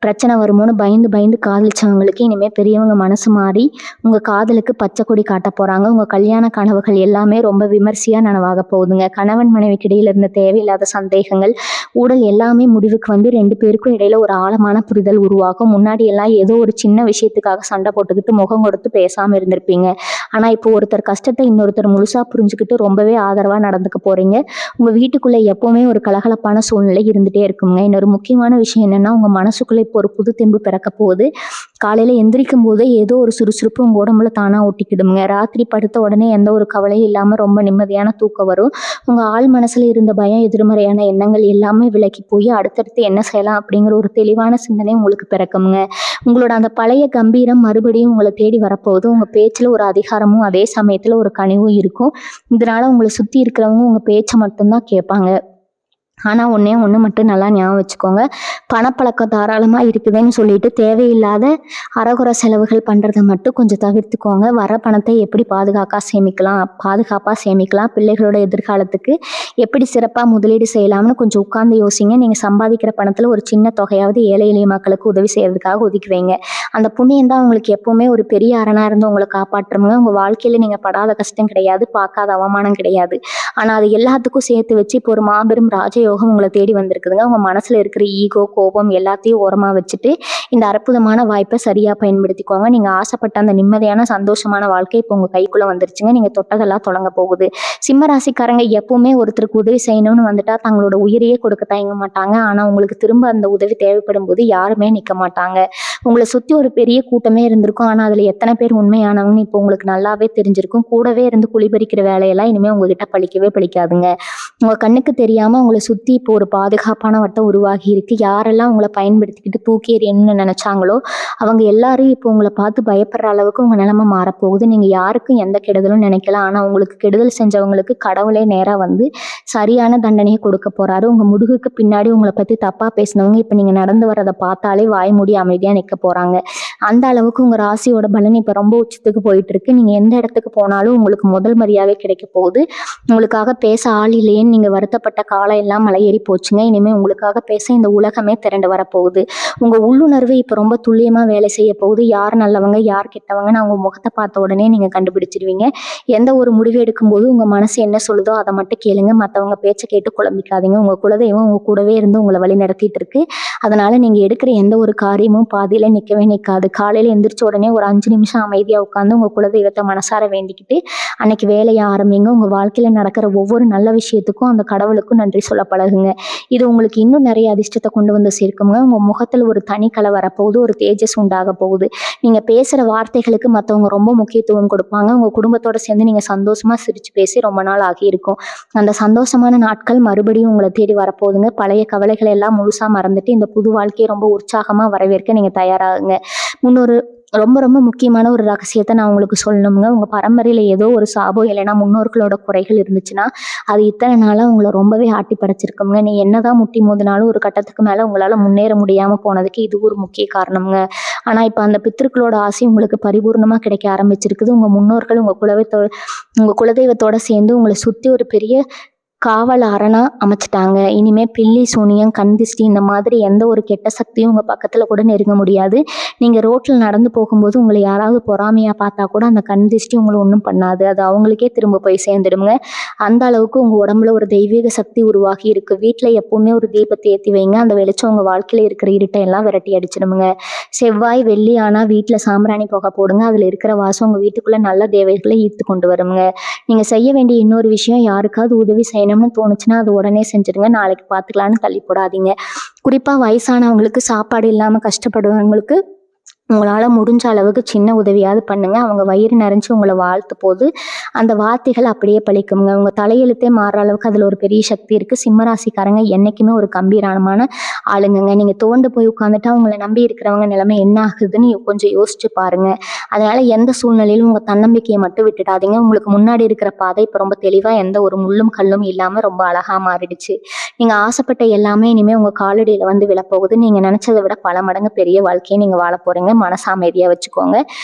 பிரச்சனை வருமோன்னு பயந்து காதலிச்சவங்களுக்கு இனிமேல் பெரியவங்க மனசு மாறி உங்கள் காதலுக்கு பச்சை கொடி காட்ட போகிறாங்க. உங்கள் கல்யாண கனவுகள் எல்லாமே ரொம்ப விமர்சையாக நனவாக போகுதுங்க. கணவன் மனைவிக்கு இடையில இருந்த தேவையில்லாத சந்தேகங்கள், ஊடல் எல்லாமே முடிவுக்கு வந்து 2 பேருக்கும் இடையில ஒரு ஆழமான புரிதல் உருவாகும். முன்னாடி எல்லாம் ஏதோ ஒரு சின்ன விஷயத்துக்காக சண்டை போட்டுக்கிட்டு முகம் கொடுத்து பேசாமல் இருந்திருப்பீங்க. ஆனால் இப்போ ஒருத்தர் கஷ்டத்தை இன்னொருத்தர் முழுசாக புரிஞ்சுக்கிட்டு ரொம்பவே ஆதரவாக நடந்துக்க போகிறீங்க. உங்கள் வீட்டுக்குள்ளே எப்போவுமே ஒரு கலகலப்பான சூழ்நிலை இருந்துகிட்டே இருக்குங்க. இன்னொரு முக்கியமான விஷயம் என்னென்னா, உங்கள் மனசுக்குள்ளே இப்போ ஒரு புது தெம்பு பிறக்க போகுது. காலையில் எந்திரிக்கும் போதே ஏதோ ஒரு சுறுசுறுப்பு உங்கள் உடம்புல தானாக ஒட்டிக்கிடுங்க. ராத்திரி படுத்த உடனே எந்த ஒரு கவலையும் இல்லாமல் ரொம்ப நிம்மதியான தூக்கம் வரும். உங்கள் ஆள் மனசில் இருந்த பயம், எதிர்மறையான எண்ணங்கள் எல்லாமே விலகி போய் அடுத்தடுத்து என்ன செய்யலாம் அப்படிங்கிற ஒரு தெளிவான சிந்தனை உங்களுக்கு பிறக்குங்க. உங்களோட அந்த பழைய கம்பீரம் மறுபடியும் உங்களை தேடி வரப்போகுது. உங்கள் பேச்சில் ஒரு அதிகாரமும் அதே சமயத்தில் ஒரு கனிவும் இருக்கும். இதனால் உங்களை சுற்றி இருக்கிறவங்க உங்கள் பேச்சை மட்டும்தான் கேட்பாங்க. ஆனால் ஒன்று மட்டும் நல்லா ஞாபகம் வச்சுக்கோங்க. பணப்பழக்கம் தாராளமாக இருக்குதுன்னு சொல்லிட்டு தேவையில்லாத அறகுறை செலவுகள் பண்ணுறதை மட்டும் கொஞ்சம் தவிர்த்துக்கோங்க. வர பணத்தை எப்படி பாதுகாப்பாக சேமிக்கலாம், பிள்ளைகளோட எதிர்காலத்துக்கு எப்படி சிறப்பாக முதலீடு செய்யலாம்னு கொஞ்சம் உட்கார்ந்து யோசிங்க. நீங்கள் சம்பாதிக்கிற பணத்தில் ஒரு சின்ன தொகையாவது ஏழை எளிய மக்களுக்கு உதவி செய்யறதுக்காக ஒதுக்கி வைங்க. அந்த புண்ணியம் தான் உங்களுக்கு எப்போவுமே ஒரு பெரிய அரணாக இருந்து உங்களை காப்பாற்றுங்க. உங்கள் வாழ்க்கையில் நீங்கள் படாத கஷ்டம் கிடையாது, பார்க்காத அவமானம் கிடையாது. ஆனால் அது எல்லாத்துக்கும் சேர்த்து வச்சு இப்போ ஒரு மாபெரும் ராஜயோகம் உங்களை தேடி வந்திருக்குதுங்க. உங்கள் மனசில் இருக்கிற ஈகோ, கோபம் எல்லாத்தையும் ஓரமாக வச்சுட்டு இந்த அற்புதமான வாய்ப்பை சரியாக பயன்படுத்திக்கோங்க. நீங்கள் ஆசைப்பட்ட அந்த நிம்மதியான சந்தோஷமான வாழ்க்கை இப்போ உங்கள் கைக்குள்ளே வந்துருச்சுங்க. நீங்கள் தொட்டதெல்லாம் தொடங்க போகுது. சிம்ம ராசிக்காரங்க எப்பவுமே ஒருத்தருக்கு உதவி செய்யணும்னு வந்துட்டா தங்களோட உயிரையே கொடுக்க தயங்க மாட்டாங்க. ஆனால் உங்களுக்கு திரும்ப அந்த உதவி தேவைப்படும் போது யாருமே நிற்க மாட்டாங்க. உங்களை சுற்றி ஒரு பெரிய கூட்டமே இருந்திருக்கும். ஆனால் அதில் எத்தனை பேர் உண்மையானவங்கன்னு இப்போ உங்களுக்கு நல்லாவே தெரிஞ்சிருக்கும். கூடவே இருந்து குளிபறிக்கிற வேலையெல்லாம் இனிமேல் உங்ககிட்ட பழிக்காதுங்க. உங்கள் கண்ணுக்கு தெரியாமல் உங்களை சுற்றி இப்போ ஒரு பாதுகாப்பான வட்டம் உருவாகி இருக்கு. யாரெல்லாம் உங்களை பயன்படுத்திக்கிட்டு தூக்கி எறியணும்னு நினைச்சாங்களோ அவங்க எல்லாரும் இப்போ உங்களை பார்த்து பயப்படுற அளவுக்கு உங்கள் நிலைமை மாறப்போகுது. நீங்கள் யாருக்கும் எந்த கெடுதலும் நினைக்கலாம். ஆனால் உங்களுக்கு கெடுதல் செஞ்சவங்களுக்கு கடவுளே நேராக வந்து சரியான தண்டனையை கொடுக்க போறாரு. உங்கள் முதுகுக்கு பின்னாடி உங்களை பற்றி தப்பாக பேசினவங்க இப்போ நீங்கள் நடந்து வரதை பார்த்தாலே வாய் மூடி அமைதியாக நிற்க போகிறாங்க. அந்த அளவுக்கு உங்கள் ராசியோட பலன் இப்போ ரொம்ப உச்சத்துக்கு போயிட்டு இருக்கு. நீங்கள் எந்த இடத்துக்கு போனாலும் உங்களுக்கு முதல் மரியாதை கிடைக்க போகுது. உங்களுக்காக பேச ஆள் இல்லையேன்னு நீங்கள் வருத்தப்பட்ட காலம் எல்லாம் மலையேறி போச்சுங்க. இனிமேல் உங்களுக்காக பேச இந்த உலகமே திரண்டு வரப்போகுது. உங்கள் உள்ளுணர்வு இப்போ ரொம்ப துல்லியமாக வேலை செய்ய போகுது. யார் நல்லவங்க யார் கெட்டவங்கன்னு அவங்க முகத்தை பார்த்த உடனே நீங்கள் கண்டுபிடிச்சிருவீங்க. எந்த ஒரு முடிவு எடுக்கும்போது உங்கள் மனசு என்ன சொல்லுதோ அதை மட்டும் கேளுங்க. மற்றவங்க பேச்சை கேட்டு குழம்பிக்காதீங்க. உங்கள் குலதெய்வம் உங்கள் கூடவே இருந்து உங்களை வழி நடத்திட்டு இருக்கு. அதனால நீங்கள் எடுக்கிற எந்த ஒரு காரியமும் பாதியில் நிற்கவே நிற்காது. காலையில் எந்திரிச்ச உடனே ஒரு 5 நிமிஷம் அமைதியாக உட்காந்து உங்கள் குலதெய்வத்தை மனசார வேண்டிக்கிட்டு அன்னைக்கு வேலையை ஆரம்பிங்க. உங்கள் வாழ்க்கையில் நடக்கிற ஒவ்வொரு நல்ல விஷயத்துக்கும் அந்த கடவுளுக்கும் நன்றி சொல்ல பழகுங்க. இது உங்களுக்கு இன்னும் நிறைய அதிர்ஷ்டத்தை கொண்டு வந்து சேர்க்குங்க. உங்கள் முகத்தில் ஒரு தனி கலை வரப்போகுது. ஒரு தேஜஸ் உண்டாக போகுது. நீங்கள் பேசுகிற வார்த்தைகளுக்கு மற்றவங்க ரொம்ப முக்கியத்துவம் கொடுப்பாங்க. உங்கள் குடும்பத்தோட சேர்ந்து நீங்கள் சந்தோஷமாக சிரித்து பேசி ரொம்ப நாள் ஆகியிருக்கும். அந்த சந்தோஷமான நாட்கள் மறுபடியும் உங்களை தேடி வரப்போகுதுங்க. பழைய கவலைகளை எல்லாம் முழுசாக மறந்துட்டு இந்த புது வாழ்க்கையை ரொம்ப உற்சாகமாக வரவேற்க நீங்கள் தயாராகுங்க. முன்னொரு ரொம்ப ரொம்ப முக்கியமான ஒரு ரகசியத்தை நான் உங்களுக்கு சொல்லணுங்க. உங்கள் பரம்பரையில் ஏதோ ஒரு சாபம் இல்லைன்னா முன்னோர்களோட குறைகள் இருந்துச்சுன்னா அது இத்தனை நாளாக உங்களை ரொம்பவே ஆட்டி படைச்சிருக்குங்க. நீ என்னதான் முட்டி மோதினாலும் ஒரு கட்டத்துக்கு மேலே உங்களால் முன்னேற முடியாமல் போனதுக்கு இது ஒரு முக்கிய காரணம்ங்க. ஆனால் இப்போ அந்த பித்திருக்களோட ஆசை உங்களுக்கு பரிபூர்ணமாக கிடைக்க ஆரம்பிச்சிருக்குது. உங்கள் முன்னோர்கள் உங்கள் குலதெய்வத்தோட சேர்ந்து உங்களை சுற்றி ஒரு பெரிய காவல் அரணா அமைச்சிட்டாங்க. இனிமே பில்லி சூனியம் கண் திஷ்டி இந்த மாதிரி எந்த ஒரு கெட்ட சக்தியும் உங்கள் பக்கத்தில் கூட நெருங்க முடியாது. நீங்கள் ரோட்டில் நடந்து போகும்போது உங்களை யாராவது பொறாமையாக பார்த்தா கூட அந்த கண் திஷ்டி உங்களை ஒன்றும் பண்ணாது. அது அவங்களுக்கே திரும்ப போய் சேர்ந்துடுங்க. அந்த அளவுக்கு உங்கள் உடம்புல ஒரு தெய்வீக சக்தி உருவாகி இருக்கு. வீட்டில் எப்பவுமே ஒரு தீபத்தை ஏற்றி வைங்க. அந்த வெளிச்சம் உங்கள் வாழ்க்கையில் இருக்கிற இருட்டை எல்லாம் விரட்டி அடிச்சிடுங்க. செவ்வாய் வெள்ளி ஆனால் வீட்டில் சாம்பிராணி புகை போடுங்க. அதில் இருக்கிற வாசம் உங்கள் வீட்டுக்குள்ளே நல்ல தேவைகளை ஈர்த்து கொண்டு வருங்க. நீங்கள் செய்ய வேண்டிய இன்னொரு விஷயம், யாருக்காவது உதவி செய்யணும்னு தோணுச்சுன்னா அது உடனே செஞ்சிடுங்க. நாளைக்கு பார்த்துக்கலான்னு தள்ளி போடாதீங்க. குறிப்பாக வயசானவங்களுக்கு, சாப்பாடு இல்லாமல் கஷ்டப்படுறவங்களுக்கு உங்களால் முடிஞ்ச அளவுக்கு சின்ன உதவியாவது பண்ணுங்க. அவங்க வயிறு நிறைஞ்சு உங்களை வாழ்த்து போது அந்த வார்த்தைகள் அப்படியே பழிக்குங்க. உங்கள் தலையெழுத்தே மாறுற அளவுக்கு அதில் ஒரு பெரிய சக்தி இருக்குது. சிம்மராசிக்காரங்க என்றைக்குமே ஒரு கம்பீரமான ஆளுங்கங்க. நீங்கள் தோண்டு போய் உட்காந்துட்டா உங்களை நம்பி இருக்கிறவங்க நிலைமை என்ன ஆகுதுன்னு கொஞ்சம் யோசிச்சு பாருங்க. அதனால் எந்த சூழ்நிலையிலும் உங்கள் தன்னம்பிக்கையை மட்டும் விட்டுடாதீங்க. உங்களுக்கு முன்னாடி இருக்கிற பாதை இப்போ ரொம்ப தெளிவாக எந்த ஒரு முள்ளும் கல்லும் இல்லாமல் ரொம்ப அழகாக மாறிடுச்சு. நீங்கள் ஆசைப்பட்ட எல்லாமே இனிமேல் உங்கள் காலடியில் வந்து விழப்போகுது. நீங்கள் நினச்சதை விட பல மடங்கு பெரிய வாழ்க்கையை நீங்கள் வாழ போகிறீங்க. மனசு அமைதியாக வச்சுக்கோங்க.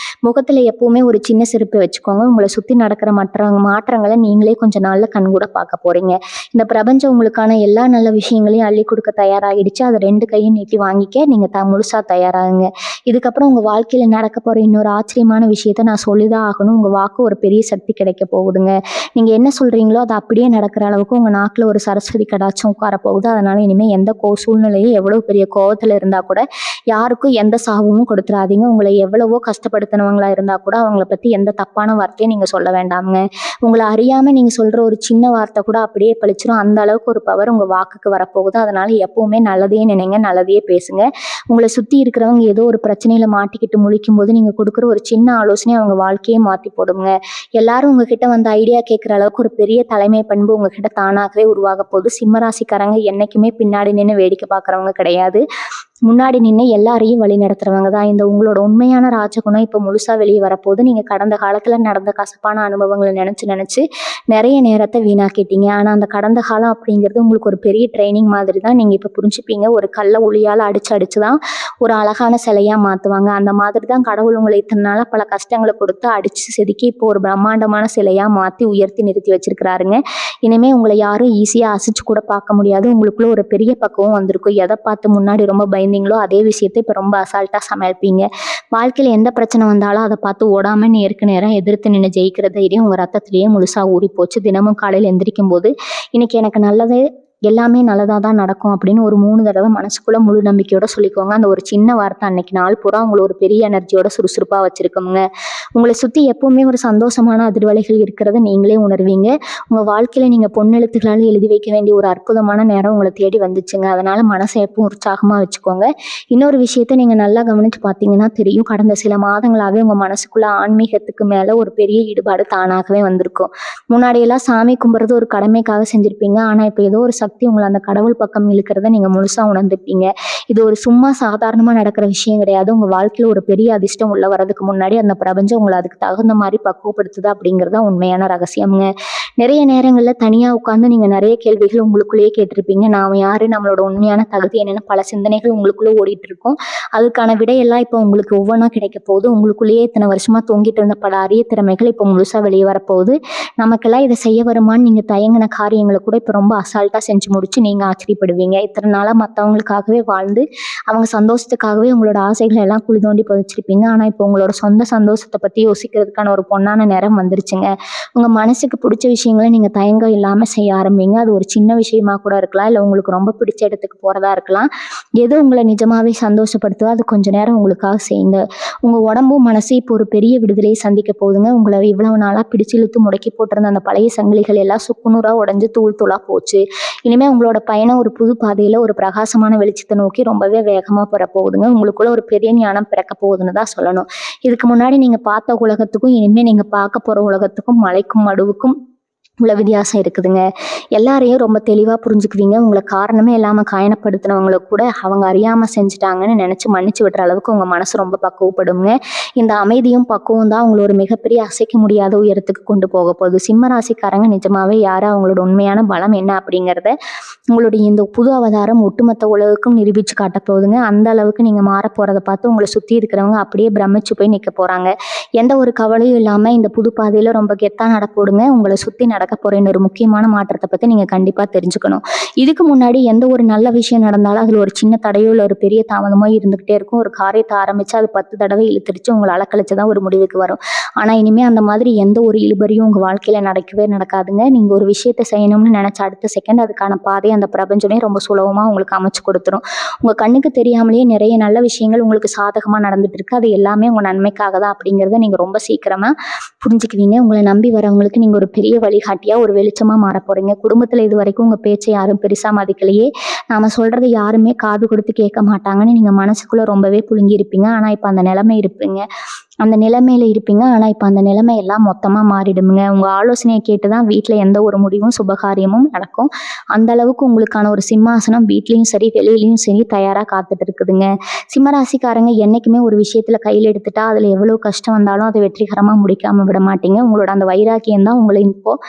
முகத்தில் எப்பவுமே ஒரு சின்ன சிரிப்பு வச்சுக்கோங்க. உங்களை சுற்றி நடக்கிற மற்ற மாற்றங்களை நீங்களே கொஞ்ச நாளில் கண்கூட பார்க்க போகிறீங்க. இந்த பிரபஞ்சம் உங்களுக்கான எல்லா நல்ல விஷயங்களையும் அள்ளி கொடுக்க தயாராகிடுச்சு. அதை 2 கையும் நீட்டி வாங்கிக்க நீங்கள் முழுசாக தயாராகுங்க. இதுக்கப்புறம் உங்கள் வாழ்க்கையில் நடக்க போகிற இன்னொரு ஆச்சரியமான விஷயத்த நான் சொல்லிதான் ஆகணும். உங்கள் வாக்கு ஒரு பெரிய சக்தி கிடைக்க போகுதுங்க. நீங்கள் என்ன சொல்கிறீங்களோ அது அப்படியே நடக்கிற அளவுக்கு உங்கள் நாக்கில் ஒரு சரஸ்வதி கடாட்சம் உட்கார போகுது. அதனால் இனிமேல் எந்த சூழ்நிலையும் எவ்வளோ பெரிய கோவத்தில் இருந்தால் கூட யாருக்கும் எந்த சாபமும் கொடுத்துடாதீங்க. உங்களை எவ்வளவோ கஷ்டப்படுத்தினவங்களா இருந்தால் கூட அவங்கள பற்றி எந்த தப்பான வார்த்தையும் நீங்கள் சொல்ல வேண்டாமுங்க. உங்களை அறியாமல் நீங்கள் சொல்கிற ஒரு சின்ன வார்த்தை கூட அப்படியே பழிச்சிடும். அந்த அளவுக்கு ஒரு பவர் உங்கள் வாக்குக்கு வரப்போகுது. அதனால் எப்பவுமே நல்லதையே நினைங்க, நல்லதையே பேசுங்க. உங்களை சுற்றி இருக்கிறவங்க ஏதோ ஒரு பிரச்சனையில் மாட்டிக்கிட்டு முழிக்கும் போது நீங்கள் கொடுக்குற ஒரு சின்ன ஆலோசனை அவங்க வாழ்க்கையே மாற்றி போடுங்க. எல்லாரும் உங்ககிட்ட வந்து ஐடியா கேட்குற அளவுக்கு ஒரு பெரிய தலைமை பண்பு உங்ககிட்ட தானாகவே உருவாக போகுது. சிம்மராசிக்காரங்க என்றைக்குமே பின்னாடி நின்று வேடிக்கை பார்க்குறவங்க கிடையாது. முன்னாடி நின்று எல்லாரையும் வழி நடத்துறவங்க தான். இந்த உங்களோட உண்மையான ராஜகுணம் இப்போ முழுசாக வெளியே வரப்போகுது. நீங்கள் கடந்த காலத்தில் நடந்த கசப்பான அனுபவங்களை நினச்சி நிறைய நேரத்தை வீணாக்கிட்டீங்க. ஆனால் அந்த கடந்த காலம் அப்படிங்கிறது உங்களுக்கு ஒரு பெரிய ட்ரைனிங் மாதிரி தான். நீங்கள் இப்போ புரிஞ்சுப்பீங்க. ஒரு கல்லை ஒளியால் அடிச்சு தான் ஒரு அழகான சிலையாக மாற்றுவாங்க. அந்த மாதிரி தான் கடவுள் உங்களை இத்தனை நாளாக பல கஷ்டங்களை கொடுத்து அடித்து செதுக்கி இப்போ ஒரு பிரம்மாண்டமான சிலையாக மாற்றி உயர்த்தி நிறுத்தி வச்சிருக்கிறாருங்க. இனிமேல் உங்களை யாரும் ஈஸியாக அசைச்சு கூட பார்க்க முடியாது. உங்களுக்குள்ள ஒரு பெரிய பக்குவம் வந்திருக்கும். எதை பார்த்து முன்னாடி ரொம்ப பயந்தீங்களோ அதே விஷயத்தை இப்போ ரொம்ப அசால்ட்டாக சமாளிப்பீங்க. வாழ்க்கையில் எந்த பிரச்சனை வந்தாலும் அதை பார்த்து ஓடாமல் நேருக்கு நேரம் எதிர்த்து நின்று ஜெயிக்கிற தைரியம் உங்கள் ரத்தத்திலேயே முழுசாக ஊறி போச்சு. தினமும் காலையில் எந்திரிக்கும் போது இன்னைக்கு எனக்கு நல்லது எல்லாமே நல்லதாக தான் நடக்கும் அப்படின்னு ஒரு 3 தடவை மனசுக்குள்ளே முழு நம்பிக்கையோட சொல்லிக்கோங்க. அந்த ஒரு சின்ன வார்த்தை அன்னைக்கு நாள் பூரா உங்களை ஒரு பெரிய எனர்ஜியோட சுறுசுறுப்பாக வச்சுருக்கோங்க. உங்களை சுற்றி எப்பவுமே ஒரு சந்தோஷமான அதிர்வலைகள் இருக்கிறத நீங்களே உணர்வீங்க. உங்கள் வாழ்க்கையில் நீங்கள் பொன்னெழுத்துக்களால் எழுதி வைக்க வேண்டிய ஒரு அற்புதமான நேரம் உங்களை தேடி வந்துச்சுங்க. அதனால் மனசை எப்பவும் உற்சாகமாக வச்சுக்கோங்க. இன்னொரு விஷயத்த நீங்கள் நல்லா கவனித்து பார்த்தீங்கன்னா தெரியும். கடந்த சில மாதங்களாகவே உங்கள் மனசுக்குள்ளே ஆன்மீகத்துக்கு மேலே ஒரு பெரிய ஈடுபாடு தானாகவே வந்திருக்கும். முன்னாடியெல்லாம் சாமி கும்பிட்றது ஒரு கடமைக்காக செஞ்சுருப்பீங்க. ஆனால் இப்போ ஏதோ ஒரு சக்தி உங்களை அந்த கடவுள் பக்கம் இழுக்கிறத நீங்கள் முழுசாக உணர்ந்துப்பீங்க. இது ஒரு சும்மா சாதாரணமாக நடக்கிற விஷயம் கிடையாது. உங்கள் வாழ்க்கையில் ஒரு பெரிய அதிர்ஷ்டம் உள்ள வரதுக்கு முன்னாடி அந்த பிரபஞ்சம் உங்களை அதுக்கு தகுந்த மாதிரி பக்குவப்படுத்துது அப்படிங்கிறது தான் உண்மையான ரகசியம்ங்க. நிறைய நேரங்களில் தனியாக உட்காந்து நீங்கள் நிறைய கேள்விகள் உங்களுக்குள்ளேயே கேட்டிருப்பீங்க. நாம் யார், நம்மளோட உண்மையான தகுதி என்னென்னு பல சிந்தனைகள் உங்களுக்குள்ளே ஓடிட்டு இருக்கும். அதுக்கான விடையெல்லாம் இப்போ உங்களுக்கு ஒவ்வொன்றா கிடைக்க போகுது. உங்களுக்குள்ளேயே இத்தனை வருஷமாக தூங்கிட்டு இருந்த பல அரிய திறமைகள் இப்போ முழுசாக வெளியே வரப்போகுது. நமக்கெல்லாம் இதை செய்ய வருமானு நீங்கள் தயங்கின காரியங்களை கூட இப்போ ரொம்ப அசால்ட்டாக செஞ்சு முடிச்சு நீங்கள் ஆச்சரியப்படுவீங்க. இத்தனை நாளாக மற்றவங்களுக்காகவே வாழ்ந்து அவங்க சந்தோஷத்துக்காகவே உங்களோட ஆசைகளை எல்லாம் குழி தோண்டி புதைச்சிருப்பீங்க. ஆனால் இப்போ உங்களோட சொந்த சந்தோஷத்தை பற்றி யோசிக்கிறதுக்கான ஒரு பொன்னான நேரம் வந்துருச்சுங்க. உங்கள் மனசுக்கு பிடிச்ச விஷயங்களை நீங்கள் தயங்கம் இல்லாமல் செய்ய ஆரம்பிங்க. அது ஒரு சின்ன விஷயமா கூட இருக்கலாம், இல்லை உங்களுக்கு ரொம்ப பிடிச்ச இடத்துக்கு போகிறதா இருக்கலாம். எது உங்களை நிஜமாவே சந்தோஷப்படுத்துதோ அது கொஞ்ச நேரம் உங்களுக்காக செய்யுங்க. உங்கள் உடம்பும் மனசு இப்போ ஒரு பெரிய விடுதலையை சந்திக்க போகுதுங்க. உங்களை இவ்வளவு நாளாக பிடிச்சு இழுத்து முடக்கி போட்டிருந்த அந்த பழைய சங்கிலிகள் எல்லாம் சுக்குநூறாக உடஞ்சி தூள் தூளாக போச்சு. இனிமேல் உங்களோட பயணம் ஒரு புது பாதையில் ஒரு பிரகாசமான வெளிச்சத்தை நோக்கி ரொம்பவே வேகமாக பெற போகுதுங்க. உங்களுக்குள்ள ஒரு பெரிய ஞானம் பிறக்க போகுதுன்னு தான் சொல்லணும். இதுக்கு முன்னாடி நீங்கள் பார்த்த உலகத்துக்கும் இனிமேல் நீங்கள் பார்க்க போகிற உலகத்துக்கும் மலைக்கும் மடுவுக்கும் இவ்வளோ வித்தியாசம் இருக்குதுங்க. எல்லாரையும் ரொம்ப தெளிவாக புரிஞ்சுக்குவீங்க. உங்களை காரணமே இல்லாமல் காயப்படுத்தினவங்களை கூட அவங்க அறியாமல் செஞ்சுட்டாங்கன்னு நினச்சி மன்னிச்சு விடுற அளவுக்கு உங்கள் மனசு ரொம்ப பக்குவப்படுங்க. இந்த அமைதியும் பக்குவம் தான் உங்களை ஒரு மிகப்பெரிய அசைக்க முடியாத உயரத்துக்கு கொண்டு போக போகுது. சிம்ம ராசிக்காரங்க நிஜமாவே யார், அவங்களோட உண்மையான பலம் என்ன அப்படிங்கிறத உங்களுடைய இந்த புது அவதாரம் ஒட்டுமொத்த உலகுக்கும் நிரூபித்து காட்ட போகுதுங்க. அந்த அளவுக்கு நீங்கள் மாற போகிறத பார்த்து உங்களை சுற்றி இருக்கிறவங்க அப்படியே பிரமிச்சு போய் நிற்க போகிறாங்க. எந்த ஒரு கவலையும் இல்லாமல் இந்த புது பாதையில் ரொம்ப கெத்தாக நடப்போடுங்க. உங்களை சுற்றி நடக்க போகிற இன்னொரு முக்கியமான மாற்றத்தை பற்றி நீங்கள் கண்டிப்பாக தெரிஞ்சுக்கணும். இதுக்கு முன்னாடி எந்த ஒரு நல்ல விஷயம் நடந்தாலும் அதில் ஒரு சின்ன தடையோ இல்லை ஒரு பெரிய தாமதமோ இருந்துக்கிட்டே இருக்கும். ஒரு காரியத்தை ஆரம்பித்து அது 10 தடவை இழுத்துருச்சு உங்களை அலக்கழிச்சு தான் ஒரு முடிவுக்கு வரும். ஆனால் இனிமேல் அந்த மாதிரி எந்த ஒரு இழுபறியும் உங்கள் வாழ்க்கையில் நடக்கவே நடக்காதுங்க. நீங்கள் ஒரு விஷயத்தை செய்யணும்னு நினச்ச அடுத்த செகண்ட் அதுக்கான பாதை அந்த பிரபஞ்சமே ரொம்ப சுலபமாக உங்களுக்கு அமைச்சு கொடுத்துரும். உங்கள் கண்ணுக்கு தெரியாமலேயே நிறைய நல்ல விஷயங்கள் உங்களுக்கு சாதகமாக நடந்துட்டு இருக்கு. அது எல்லாமே உங்கள் நன்மைக்காக தான் அப்படிங்கிறத நீங்கள் ரொம்ப சீக்கிரமாக புரிஞ்சுக்குவீங்க. உங்களை நம்பி வரவங்களுக்கு நீங்கள் ஒரு பெரிய வழிகாட்டியாக ஒரு வெளிச்சமாக மாற போகிறீங்க. குடும்பத்தில் இது வரைக்கும் உங்கள் பேச்சை யாரும் பெருசாக மதிக்கலையே, நாம் சொல்கிறத யாருமே காது கொடுத்து கேட்க மாட்டாங்கன்னு நீங்கள் மனசுக்குள்ளே ரொம்பவே புழுங்கி இருப்பீங்க. ஆனால் இப்போ அந்த நிலைமையில இருப்பீங்க. ஆனால் இப்போ அந்த நிலைமை எல்லாம் மொத்தமாக மாறிடுங்க. உங்கள் ஆலோசனையை கேட்டு தான் வீட்டில் எந்த ஒரு முடிவும் சுபகாரியமும் நடக்கும். அந்த அளவுக்கு உங்களுக்கான ஒரு சிம்மாசனம் வீட்லேயும் சரி வெளியிலையும் சரி தயாராக காத்துட்டு இருக்குதுங்க. சிம்மராசிக்காரங்க என்றைக்குமே ஒரு விஷயத்தில் கையில் எடுத்துட்டா அதில் எவ்வளோ கஷ்டம் வந்தாலும் அதை வெற்றிகரமாக முடிக்காமல் விட மாட்டீங்க. உங்களோட அந்த வைராக்கியம் தான் உங்களை இப்போது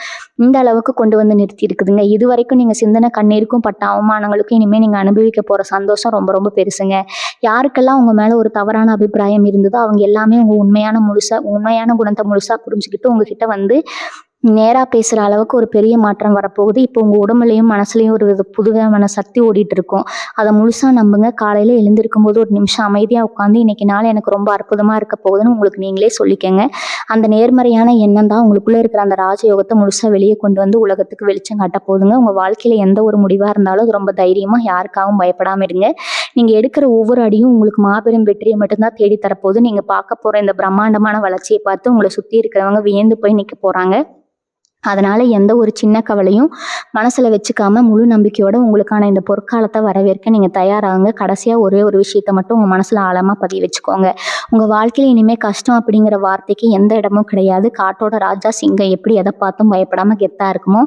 இந்த அளவுக்கு கொண்டு வந்து நிறுத்தி இருக்குதுங்க. இது வரைக்கும் நீங்கள் சிந்தனை கண்ணீருக்கும் பட்ட அவமானங்களுக்கும் இனிமேல் நீங்கள் அனுபவிக்க போகிற சந்தோஷம் ரொம்ப ரொம்ப பெருசுங்க. யாருக்கெல்லாம் உங்கள் மேலே ஒரு தவறான அபிப்பிராயம் இருந்ததோ அவங்க எல்லாமே உங்கள் உண்மையான குணத்தை முழுசாக புரிஞ்சுக்கிட்டு உங்ககிட்ட வந்து நேராக பேசுகிற அளவுக்கு ஒரு பெரிய மாற்றம் வரப்போகுது. இப்போ உங்கள் உடம்புலையும் மனசுலையும் ஒரு புதுவிதமான சக்தி ஓடிட்டு இருக்கும். அதை முழுசாக நம்புங்க. காலையில் எழுந்திருக்கும் போது ஒரு நிமிஷம் அமைதியாக உட்காந்து இன்னைக்கு நாள் எனக்கு ரொம்ப அற்புதமாக இருக்க போகுதுன்னு உங்களுக்கு நீங்களே சொல்லிக்கங்க. அந்த நேர்மறையான எண்ணம் தான் உங்களுக்குள்ளே இருக்கிற அந்த ராஜயோகத்தை முழுசாக வெளியே கொண்டு வந்து உலகத்துக்கு வெளிச்சம் காட்ட போகுதுங்க. உங்கள் வாழ்க்கையில் எந்த ஒரு முடிவாக இருந்தாலும் அது ரொம்ப தைரியமாக யாருக்காகவும் பயப்படாமல் இருங்க. நீங்கள் எடுக்கிற ஒவ்வொரு அடியும் உங்களுக்கு மாபெரும் வெற்றியை மட்டும்தான் தேடி தரப்போகுது. நீங்கள் பார்க்க போகிற இந்த பிரம்மாண்டமான வளர்ச்சியை பார்த்து உங்களை சுற்றி இருக்கிறவங்க வியந்து போய் நிற்க போகிறாங்க. அதனால் எந்த ஒரு சின்ன கவலையும் மனசில் வச்சுக்காம முழு நம்பிக்கையோட உங்களுக்கான இந்த பொற்காலத்தை வரவேற்க நீங்கள் தயாராகுங்க. கடைசியாக ஒரே ஒரு விஷயத்தை மட்டும் உங்கள் மனசில் ஆழமாக பதிய வச்சுக்கோங்க. உங்கள் வாழ்க்கையில் இனிமேல் கஷ்டம் அப்படிங்கிற வார்த்தைக்கு எந்த இடமும் கிடையாது. காட்டோட ராஜா சிங்கம் எப்படி எதை பார்த்தும் பயப்படாமல் கெத்தாக இருக்குமோ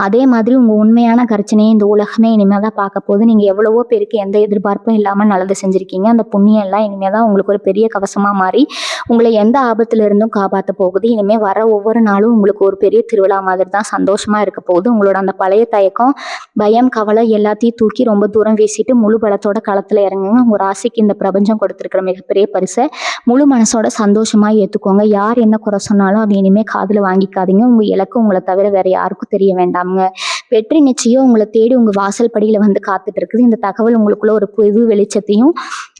அதே மாதிரி உங்கள் உண்மையான கர்ச்சனையை இந்த உலகமே இனிமேல் தான் பார்க்க போகுது. நீங்கள் எவ்வளவோ பேருக்கு எந்த எதிர்பார்ப்பும் இல்லாமல் நல்லது செஞ்சுருக்கீங்க. அந்த புண்ணியம் எல்லாம் இனிமேல் தான் உங்களுக்கு ஒரு பெரிய கவசமாக மாறி உங்களை எந்த ஆபத்துல இருந்தும் காப்பாற்ற போகுது. இனிமேல் வர ஒவ்வொரு நாளும் உங்களுக்கு ஒரு பெரிய திருவிழா மாதிரி தான் சந்தோஷமாக இருக்க போகுது. உங்களோட அந்த பழைய தயக்கம், பயம், கவலை எல்லாத்தையும் தூக்கி ரொம்ப தூரம் வீசிட்டு முழு பலத்தோட களத்தில் இறங்குங்க. உங்கள் ராசிக்கு இந்த பிரபஞ்சம் கொடுத்துருக்கிற மிகப்பெரிய பரிசை முழு மனசோட சந்தோஷமாக ஏற்றுக்கோங்க. யார் என்ன குறை சொன்னாலும் அது இனிமேல் காதில் வாங்கிக்காதீங்க. உங்கள் இலக்கு உங்களை தவிர வேற யாருக்கும் தெரிய வேண்டாமுங்க. வெற்றி நிச்சயம் உங்களை தேடி உங்கள் வாசல் படியில் வந்து காத்துட்டு இருக்குது. இந்த தகவல் உங்களுக்குள்ள ஒரு புது வெளிச்சத்தையும்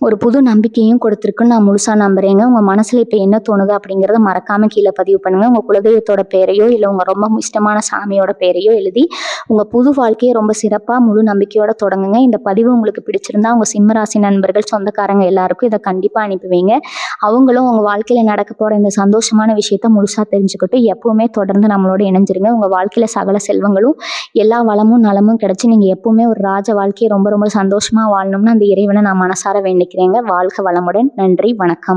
ஒரு புது நம்பிக்கையும் கொடுத்துருக்குன்னு நான் முழுசாக நம்புறேங்க. உங்கள் மனசில் இப்போ என்ன தோணுது அப்படிங்கிறத மறக்காமல் கீழே பதிவு பண்ணுங்கள். உங்கள் குலதெய்வத்தோட பேரையோ இல்லை உங்கள் ரொம்ப இஷ்டமான சாமியோட பேரையோ எழுதி உங்கள் புது வாழ்க்கையை ரொம்ப சிறப்பாக முழு நம்பிக்கையோட தொடங்குங்க. இந்த பதிவு உங்களுக்கு பிடிச்சிருந்தா உங்கள் சிம்மராசி நண்பர்கள், சொந்தக்காரங்க எல்லாருக்கும் இதை கண்டிப்பாக அனுப்புவீங்க. அவங்களும் உங்கள் வாழ்க்கையில் நடக்க போகிற இந்த சந்தோஷமான விஷயத்த முழுசாக தெரிஞ்சுக்கிட்டு எப்பவுமே தொடர்ந்து நம்மளோட இணைஞ்சிருங்க. உங்கள் வாழ்க்கையில் சகல செல்வங்களும் எல்லா வளமும் நலமும் கிடைச்சி நீங்கள் எப்பவுமே ஒரு ராஜ வாழ்க்கையை ரொம்ப ரொம்ப சந்தோஷமாக வாழணும்னு அந்த இறைவனை நான் மனசார வேண்டிக்கிறேங்க. வாழ்க வளமுடன். நன்றி, வணக்கம்.